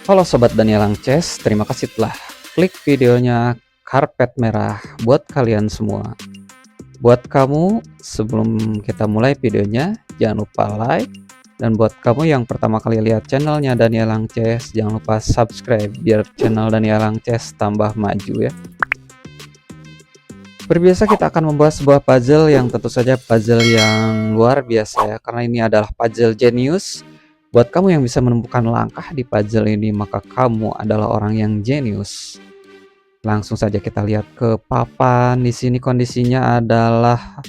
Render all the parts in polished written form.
Halo Sobat Daniel Langces, terima kasih telah klik videonya karpet merah buat kalian semua. Buat kamu, sebelum kita mulai videonya, jangan lupa like. Dan buat kamu yang pertama kali lihat channelnya Daniel Langces, jangan lupa subscribe biar channel Daniel Langces tambah maju ya. Seperti biasa kita akan membahas sebuah puzzle yang tentu saja puzzle yang luar biasa ya, karena ini adalah puzzle jenius. Buat kamu yang bisa menemukan langkah di puzzle ini, maka kamu adalah orang yang jenius. Langsung saja kita lihat ke papan. Di sini kondisinya adalah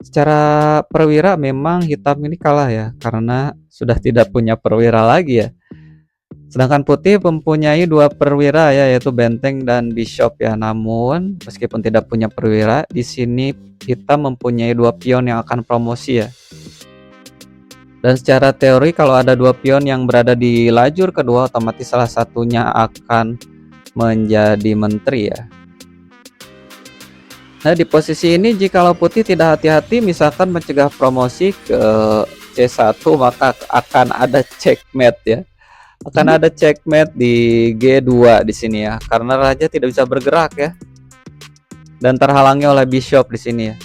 secara perwira memang hitam ini kalah ya, karena sudah tidak punya perwira lagi ya. Sedangkan putih mempunyai dua perwira ya, yaitu benteng dan bishop ya. Namun meskipun tidak punya perwira, di sini hitam mempunyai dua pion yang akan promosi ya. Dan secara teori kalau ada dua pion yang berada di lajur kedua, otomatis salah satunya akan menjadi menteri ya. Nah, di posisi ini jikalau putih tidak hati-hati misalkan mencegah promosi ke C1, maka akan ada checkmate ya. Akan ada checkmate di G2 di sini ya, karena raja tidak bisa bergerak ya. Dan terhalangi oleh bishop di sini ya.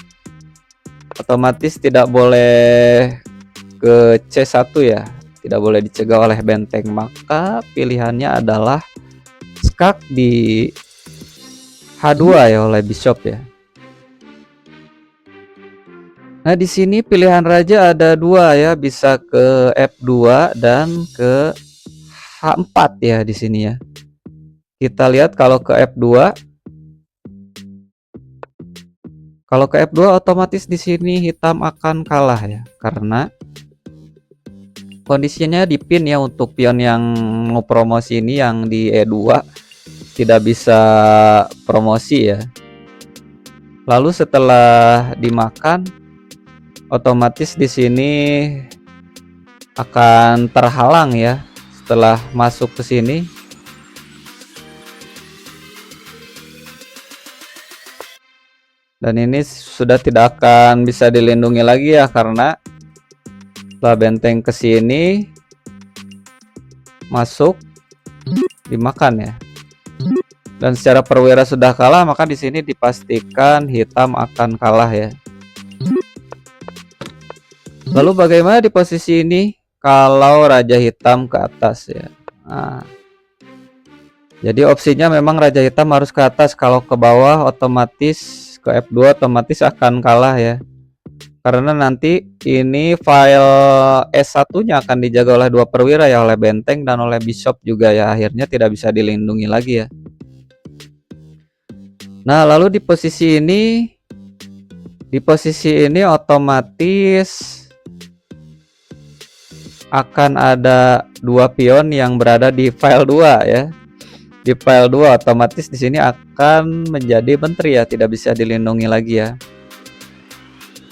Otomatis tidak boleh ke C1 ya, tidak boleh dicegah oleh benteng, maka pilihannya adalah skak di H2 ya oleh bishop ya. Nah, di sini pilihan raja ada dua ya, bisa ke F2 dan ke H4 ya di sini ya. Kita lihat kalau ke F2. Kalau ke F2 otomatis di sini hitam akan kalah ya, karena kondisinya di pin ya. Untuk pion yang mau promosi ini yang di E2 tidak bisa promosi ya. Lalu setelah dimakan, otomatis di sini akan terhalang ya setelah masuk ke sini. Dan ini sudah tidak akan bisa dilindungi lagi ya, karena setelah benteng ke sini masuk dimakan ya. Dan secara perwira sudah kalah, maka di sini dipastikan hitam akan kalah ya. Lalu bagaimana di posisi ini kalau raja hitam ke atas ya? Nah, jadi opsinya memang raja hitam harus ke atas. Kalau ke bawah otomatis ke F2 otomatis akan kalah ya. Karena nanti ini file S1-nya akan dijaga oleh dua perwira ya, oleh benteng dan oleh bishop juga ya. Akhirnya tidak bisa dilindungi lagi ya. Nah, lalu di posisi ini otomatis akan ada dua pion yang berada di file 2 ya. Di file 2 otomatis di sini akan menjadi menteri ya, tidak bisa dilindungi lagi ya.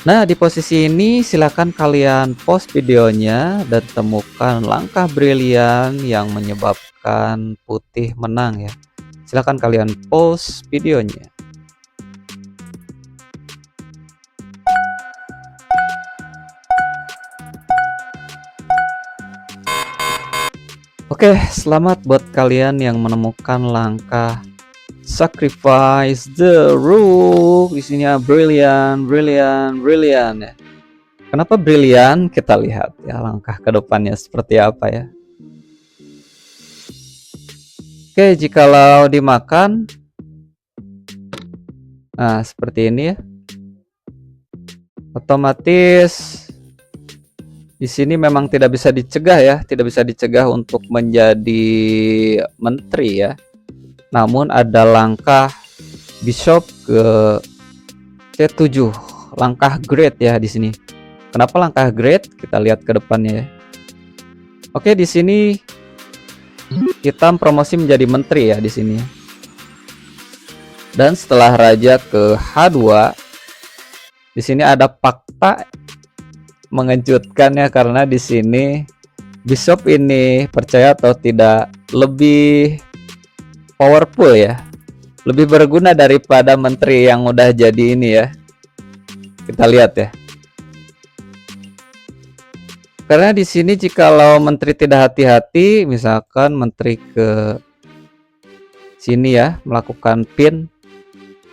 Nah, di posisi ini silakan kalian pause videonya dan temukan langkah brilian yang menyebabkan putih menang ya. Silakan kalian pause videonya. Oke, selamat buat kalian yang menemukan langkah sacrifice the rook. Di sini brilliant ya. Kenapa brilian? Kita lihat ya langkah kedepannya seperti apa ya. Oke, jikalau dimakan, nah seperti ini ya. Otomatis di sini memang tidak bisa dicegah ya, tidak bisa dicegah untuk menjadi menteri ya. Namun ada langkah bishop ke C7, langkah great ya di sini. Kenapa langkah great? Kita lihat ke depannya ya. Oke, di sini hitam promosi menjadi menteri ya di sini. Dan setelah raja ke H2, di sini ada fakta mengejutkan ya, karena di sini bishop ini percaya atau tidak lebih powerful ya, lebih berguna daripada menteri yang udah jadi ini ya. Kita lihat ya. Karena di sini jikalau menteri tidak hati-hati, misalkan menteri ke sini ya, melakukan pin,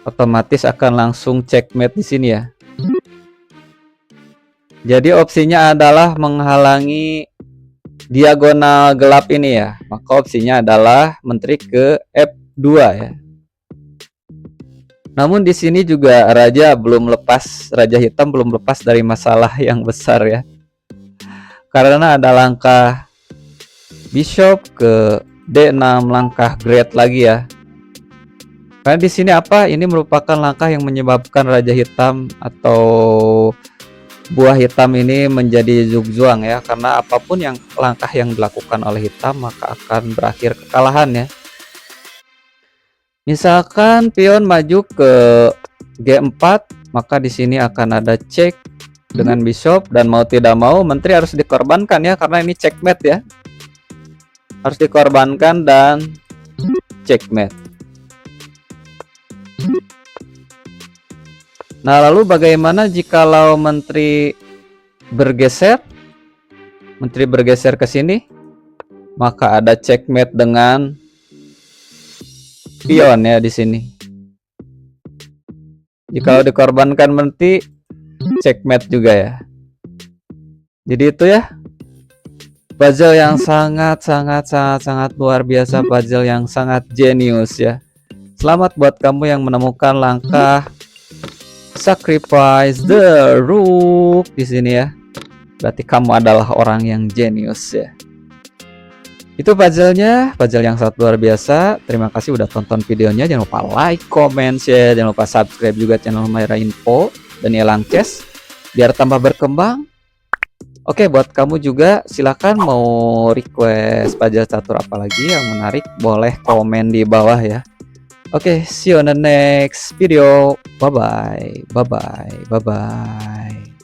otomatis akan langsung checkmate di sini ya. Jadi opsinya adalah menghalangi diagonal gelap ini ya. Maka opsinya adalah menteri ke F2 ya. Namun di sini juga raja hitam belum lepas dari masalah yang besar ya. Karena ada langkah bishop ke D6, langkah great lagi ya. Karena di sini apa? Ini merupakan langkah yang menyebabkan raja hitam atau buah hitam ini menjadi zugzwang ya. Karena apapun langkah yang dilakukan oleh hitam maka akan berakhir kekalahan ya. Misalkan pion maju ke G4, maka di sini akan ada cek dengan bishop, dan mau tidak mau menteri harus dikorbankan ya, karena ini checkmate ya. Harus dikorbankan dan checkmate. Nah, lalu bagaimana jikalau menteri bergeser? Menteri bergeser ke sini, maka ada checkmate dengan pion ya di sini. Jika dikorbankan menteri, checkmate juga ya. Jadi itu ya, puzzle yang sangat luar biasa, puzzle yang sangat jenius ya. Selamat buat kamu yang menemukan langkah sacrifice the rook di sini ya. Berarti kamu adalah orang yang jenius ya. Itu puzzle-nya, puzzle yang sangat luar biasa. Terima kasih udah tonton videonya. Jangan lupa like, comment, share. Jangan lupa subscribe juga channel Myra Info dan Elang Chess biar tambah berkembang. Oke, buat kamu juga silakan mau request puzzle catur apa lagi yang menarik, boleh komen di bawah ya. Oke, see you on the next video. Bye bye. Bye bye. Bye bye.